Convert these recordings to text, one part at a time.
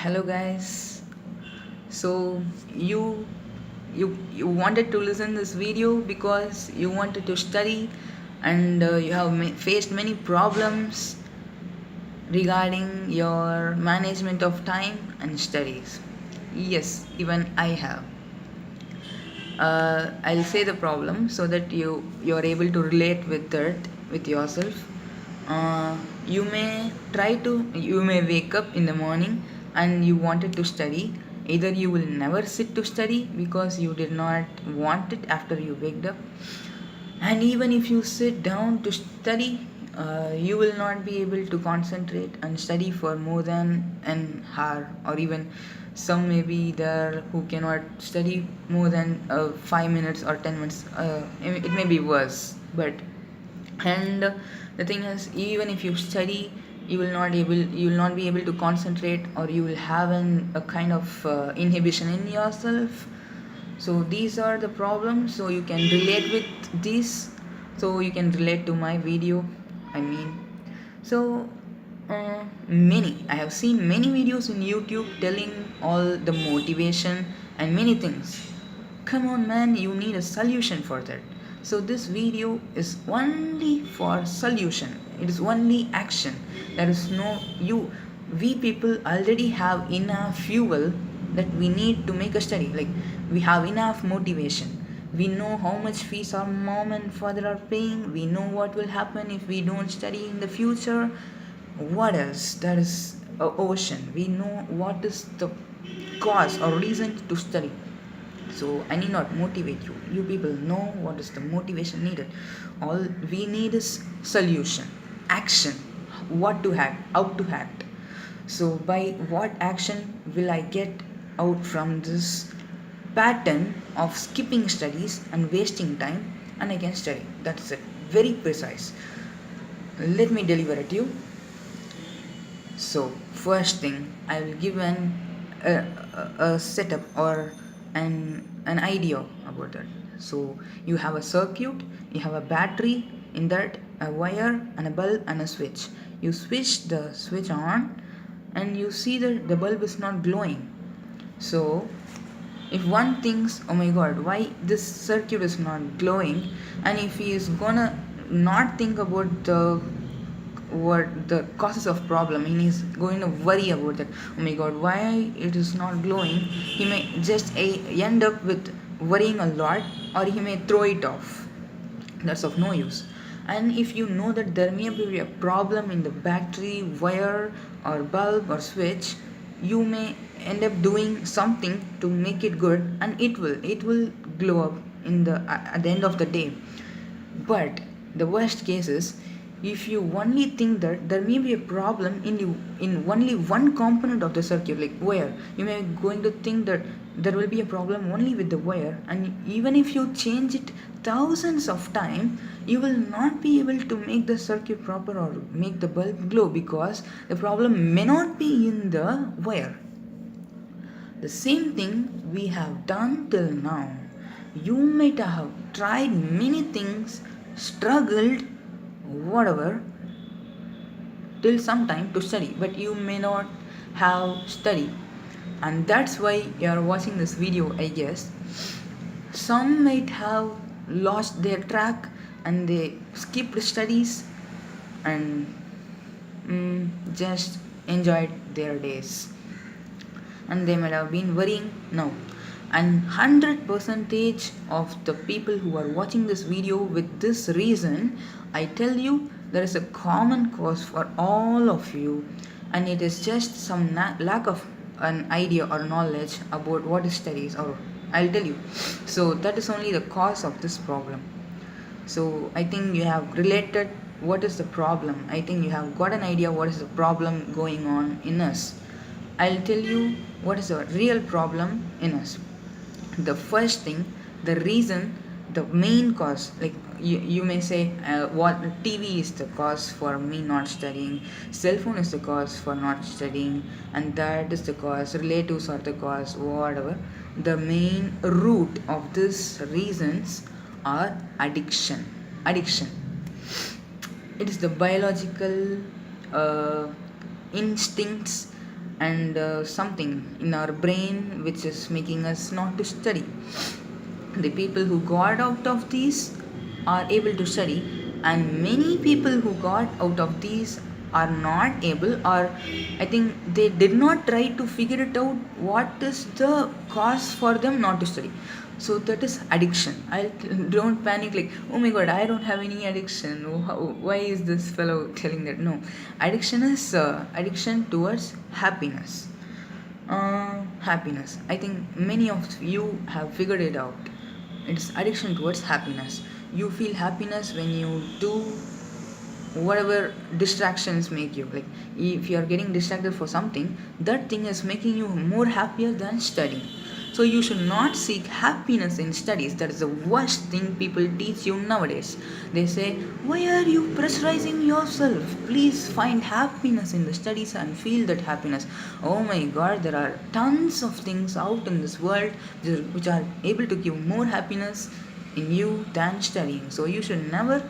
Hello guys. So you wanted to listen this video because you wanted to study and you have faced many problems regarding your management of time and studies. Yes, even I have. I'll say the problem so that you're able to relate with it with yourself. You may wake up in the morning and you wanted to study. Either you will never sit to study because you did not want it after you waked up, and even if you sit down to study, you will not be able to concentrate and study for more than an hour, or even some may be there who cannot study more than 5 minutes or 10 minutes. It may be worse, but and the thing is, even if you study, you will not be able to concentrate, or you will have a kind of inhibition in yourself. So these are the problems, so you can relate with this, so you can relate to my video, I mean. So many I have seen many videos in YouTube telling all the motivation and many things. Come on man, you need a solution for that. So this video is only for solution, it is only action. There is no you We people already have enough fuel that we need to make a study. Like, we have enough motivation. We know how much fees our mom and father are paying. We know what will happen if we don't study in the future. What else? There is a ocean. We know what is the cause or reason to study. So I need not motivate you. You people know what is the motivation needed. All we need is solution, action, what to act, how to act. So by what action will I get out from this pattern of skipping studies and wasting time, and I can study. That's it. Very precise. Let me deliver it to you. So first thing, I will give a setup or an idea about that. So you have a circuit, you have a battery, in that a wire and a bulb and a switch. You switch the switch on and you see that the bulb is not glowing. So if one thinks, oh my god, why this circuit is not glowing, and if he is gonna not think about what the causes of problem, he is going to worry about that, oh my god, why it is not glowing, he may just end up with worrying a lot, or he may throw it off. That's of no use. And if you know that there may be a problem in the battery, wire, or bulb or switch, you may end up doing something to make it good, and it will glow up in the at the end of the day. But the worst case is, if you only think that there may be a problem in only one component of the circuit, like wire, you may going to think that there will be a problem only with the wire, and even if you change it thousands of times, you will not be able to make the circuit proper or make the bulb glow, because the problem may not be in the wire. The same thing we have done till now. You might have tried many things, struggled, whatever, till some time to study, but you may not have studied. And that's why you are watching this video, I guess. Some might have lost their track and they skipped studies and just enjoyed their days, and they might have been worrying now. And 100 percentage of the people who are watching this video with this reason, I tell you, there is a common cause for all of you, and it is just some lack of an idea or knowledge about what is studies, or I'll tell you. So that is only the cause of this problem. So I think you have related what is the problem. I think you have got an idea what is the problem going on in us. I'll tell you what is the real problem in us. The first thing, the reason, the main cause, like you may say, what TV is the cause for me not studying, cell phone is the cause for not studying, and that is the cause, relatives are the cause, whatever. The main root of these reasons are addiction. It is the biological instincts and something in our brain which is making us not to study. The people who got out of these are able to study, and many people who got out of these are not able, or I think they did not try to figure it out what is the cause for them not to study. So that is addiction. I don't panic like, oh my god, I don't have any addiction. Why is this fellow telling that? No, addiction is addiction towards happiness. Happiness, I think many of you have figured it out. It's addiction towards happiness. You feel happiness when you do whatever distractions make you, like if you are getting distracted for something, that thing is making you more happier than studying. So you should not seek happiness in studies. That is the worst thing people teach you nowadays. They say, why are you pressurizing yourself? Please find happiness in the studies and feel that happiness. Oh my god, there are tons of things out in this world which are able to give more happiness in you than studying. So you should never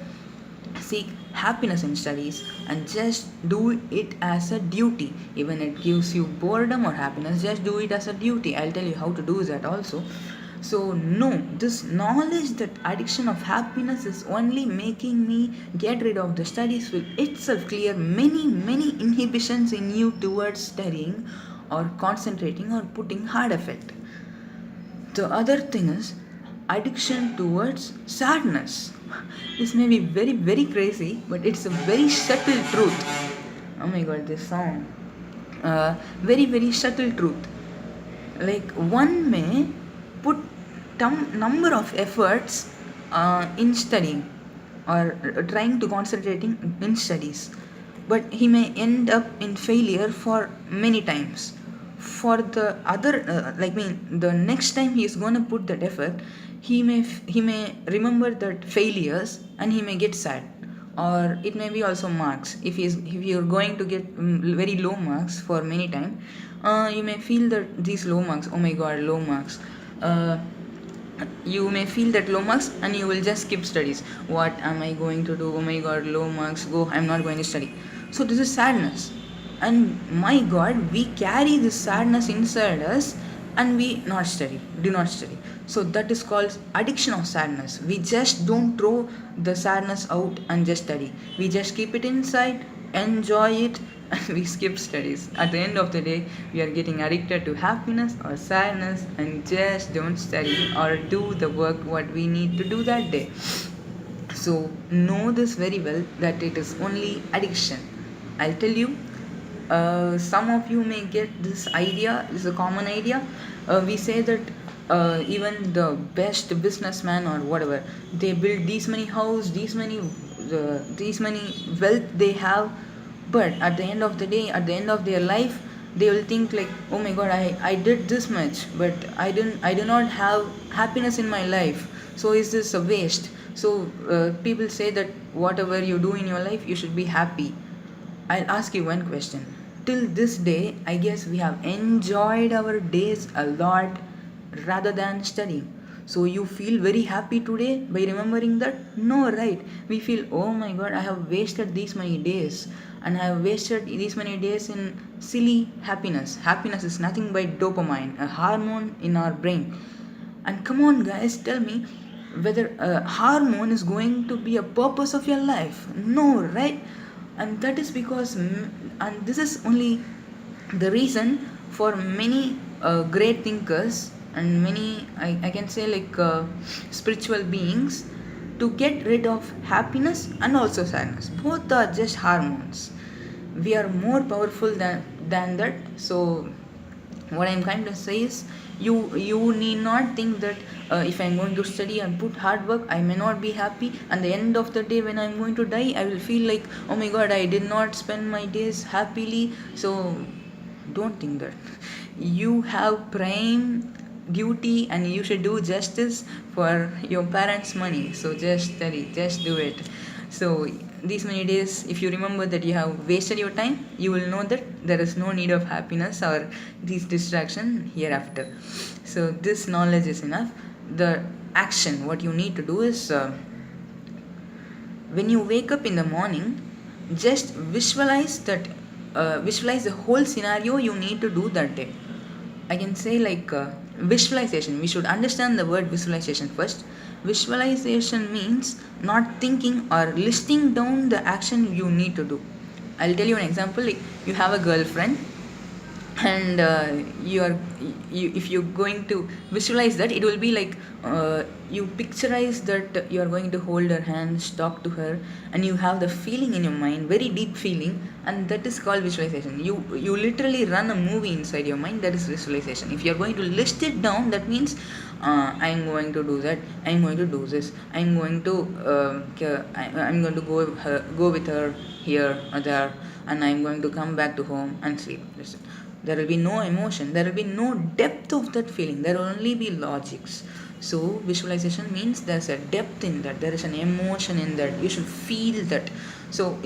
seek happiness in studies and just do it as a duty. Even it gives you boredom or happiness, just do it as a duty. I'll tell you how to do that also. So no, this knowledge that addiction of happiness is only making me get rid of the studies will itself clear many inhibitions in you towards studying or concentrating or putting hard effect. The other thing is addiction towards sadness. This may be very crazy, but it's a very subtle truth. Oh my god, this sound. Very subtle truth. Like one may put number of efforts in studying or trying to concentrating in studies, but he may end up in failure for many times. For the other the next time he is going to put that effort, he may remember that failures and he may get sad. Or it may be also marks. If you're going to get very low marks for many time, you may feel that these low marks, oh my god, low marks, you may feel that low marks and you will just skip studies. What am I going to do? Oh my god, low marks, go, I'm not going to study. So this is sadness, and my god, we carry this sadness inside us and we do not study. So that is called addiction of sadness. We just don't throw the sadness out and just study. We just keep it inside, enjoy it, and we skip studies. At the end of the day, we are getting addicted to happiness or sadness and just don't study or do the work what we need to do that day. So know this very well, that it is only addiction. I'll tell you, some of you may get this idea. This is a common idea. We say that even the best businessman or whatever, they build these many house, these many wealth they have, but at the end of the day, at the end of their life, they will think like, oh my god, I did this much, but I do not have happiness in my life, so is this a waste? So people say that whatever you do in your life, you should be happy. I'll ask you one question. Till this day, I guess we have enjoyed our days a lot rather than studying. So you feel very happy today by remembering that? No, right? We feel, oh my god, I have wasted these many days, and I have wasted these many days in silly happiness. Happiness is nothing but dopamine, a hormone in our brain. And come on, guys, tell me whether a hormone is going to be a purpose of your life. No, right? And that is because, and this is only the reason for many great thinkers and many, I can say, like spiritual beings, to get rid of happiness and also sadness. Both are just hormones. We are more powerful than that. So what I'm trying to say is, you need not think that if I'm going to study and put hard work, I may not be happy, and the end of the day when I'm going to die, I will feel like, oh my god, I did not spend my days happily. So don't think that. You have prime duty and you should do justice for your parents' money. So just study, just do it. So these many days, if you remember that you have wasted your time, you will know that there is no need of happiness or these distraction hereafter. So this knowledge is enough. The action, what you need to do is, when you wake up in the morning, just visualize that visualize the whole scenario you need to do that day. I can say like visualization. We should understand the word visualization first. Visualization means not thinking or listing down the action you need to do. I'll tell you an example. Like you have a girlfriend, and if you're going to visualize that, it will be like you picturize that you are going to hold her hands, talk to her, and you have the feeling in your mind, very deep feeling, and that is called visualization. You literally run a movie inside your mind. That is visualization. If you're going to list it down, that means I'm going to do that, I'm going to do this, I'm going to I'm going to go with her here or there, and I'm going to come back to home and sleep. Listen, there will be no emotion, there will be no depth of that feeling, there will only be logics. So visualization means there's a depth in that, there is an emotion in that, you should feel that. So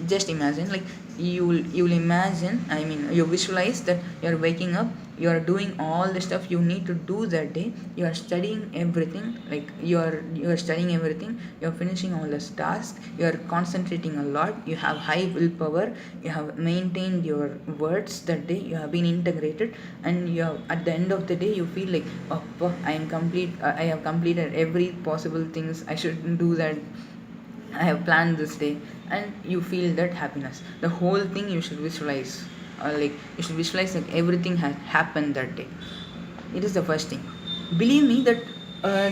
just imagine, like you'll imagine, I mean you visualize that you're waking up, you're doing all the stuff you need to do that day, you're studying everything, like you're studying everything, you're finishing all this task, you're concentrating a lot, you have high willpower, you have maintained your words that day, you have been integrated, and you have, at the end of the day you feel like, oh, I am complete, I have completed every possible things I should do, that I have planned this day, and you feel that happiness. The whole thing you should visualize, like you should visualize that everything has happened that day. It is the first thing. Believe me that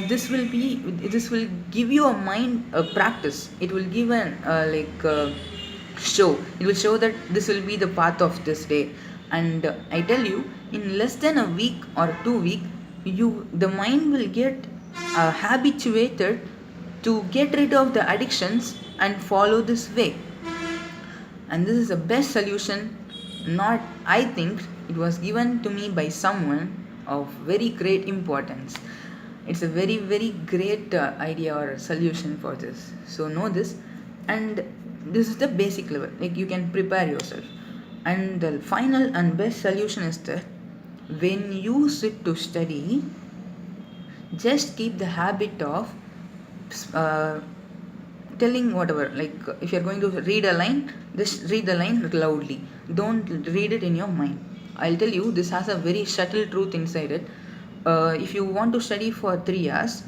this will give you a mind practice. It will give an show. It will show that this will be the path of this day, and I tell you, in less than a week or 2 weeks, the mind will get habituated to get rid of the addictions and follow this way. And this is the best solution. Not I think, it was given to me by someone of very great importance. It's a very very great idea or solution for this. So know this, and this is the basic level, like you can prepare yourself. And the final and best solution is that when you sit to study, just keep the habit of uh, telling whatever, like if you're going to read a line, just read the line loudly, don't read it in your mind. I'll tell you, this has a very subtle truth inside it. If you want to study for 3 hours,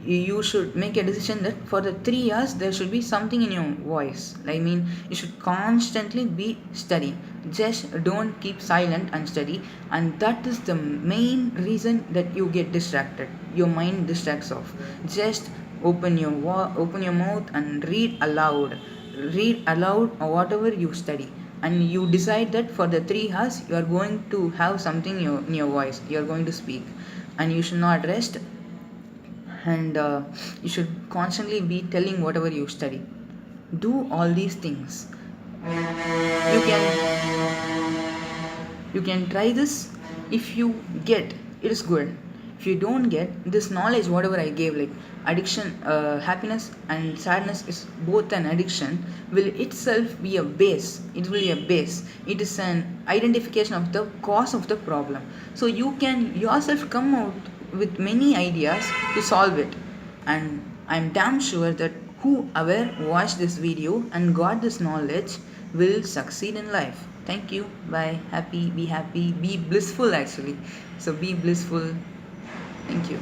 you should make a decision that for the 3 hours there should be something in your voice. I mean, you should constantly be studying, just don't keep silent and study. And that is the main reason that you get distracted, your mind distracts off. Just open your mouth and read aloud or whatever you study, and you decide that for the 3 hours you are going to have something in your voice, you are going to speak, and you should not rest. And you should constantly be telling whatever you study. Do all these things. You can try this. If you get, it is good. If you don't get this knowledge, whatever I gave, like addiction, happiness and sadness is both an addiction, will itself be a base. It will be a base. It is an identification of the cause of the problem. So you can yourself come out with many ideas to solve it. And I'm damn sure that whoever watched this video and got this knowledge will succeed in life. Thank you. Bye. Happy, be blissful actually. So be blissful. Thank you.